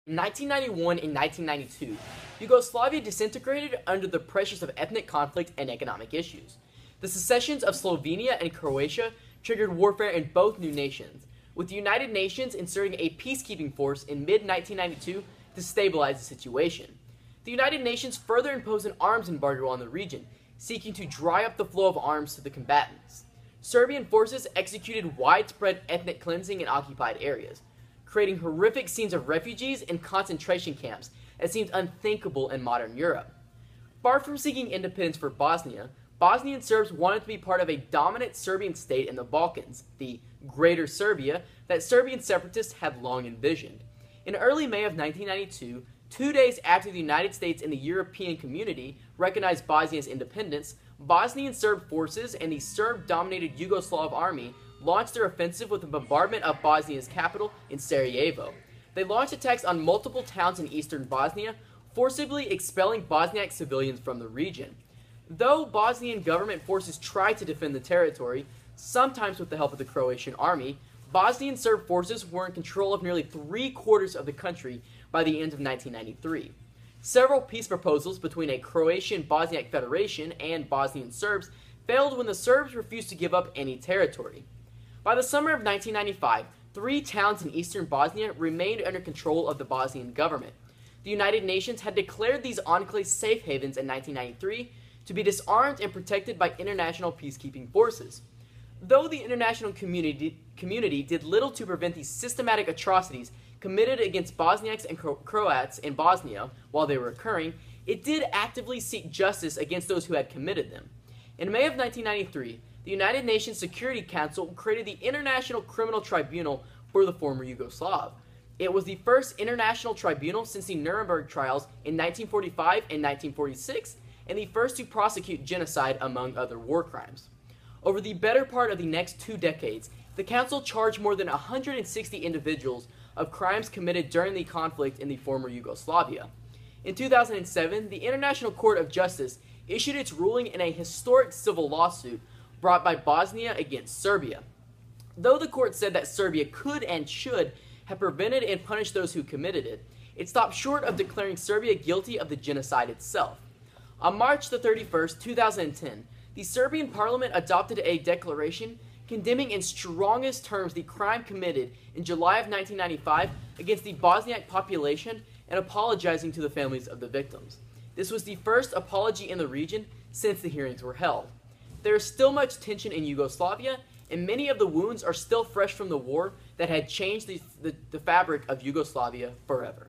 In 1991 and 1992, Yugoslavia disintegrated under the pressures of ethnic conflict and economic issues. The secessions of Slovenia and Croatia triggered warfare in both new nations, with the United Nations inserting a peacekeeping force in mid-1992 to stabilize the situation. The United Nations further imposed an arms embargo on the region, seeking to dry up the flow of arms to the combatants. Serbian forces executed widespread ethnic cleansing in occupied areas, creating horrific scenes of refugees and concentration camps that seemed unthinkable in modern Europe. Far from seeking independence for Bosnia, Bosnian Serbs wanted to be part of a dominant Serbian state in the Balkans, the Greater Serbia, that Serbian separatists had long envisioned. In early May of 1992, 2 days after the United States and the European community recognized Bosnia's independence, Bosnian Serb forces and the Serb-dominated Yugoslav army launched their offensive with a bombardment of Bosnia's capital in Sarajevo. They launched attacks on multiple towns in eastern Bosnia, forcibly expelling Bosniak civilians from the region. Though Bosnian government forces tried to defend the territory, sometimes with the help of the Croatian army, Bosnian Serb forces were in control of nearly 3/4 of the country by the end of 1993. Several peace proposals between a Croatian Bosniak Federation and Bosnian Serbs failed when the Serbs refused to give up any territory. By the summer of 1995, 3 towns in eastern Bosnia remained under control of the Bosnian government. The United Nations had declared these enclaves safe havens in 1993 to be disarmed and protected by international peacekeeping forces. Though the international community did little to prevent these systematic atrocities committed against Bosniaks and Croats in Bosnia while they were occurring, it did actively seek justice against those who had committed them. In May of 1993, the United Nations Security Council created the International Criminal Tribunal for the former Yugoslav. It was the first international tribunal since the Nuremberg trials in 1945 and 1946, and the first to prosecute genocide among other war crimes. Over the better part of the next 2 decades, the Council charged more than 160 individuals of crimes committed during the conflict in the former Yugoslavia. In 2007, the International Court of Justice issued its ruling in a historic civil lawsuit brought by Bosnia against Serbia. Though the court said that Serbia could and should have prevented and punished those who committed it, it stopped short of declaring Serbia guilty of the genocide itself. On March 31st, 2010, the Serbian parliament adopted a declaration condemning in strongest terms the crime committed in July of 1995 against the Bosniak population and apologizing to the families of the victims. This was the first apology in the region since the hearings were held. There is still much tension in Yugoslavia, and many of the wounds are still fresh from the war that had changed the fabric of Yugoslavia forever.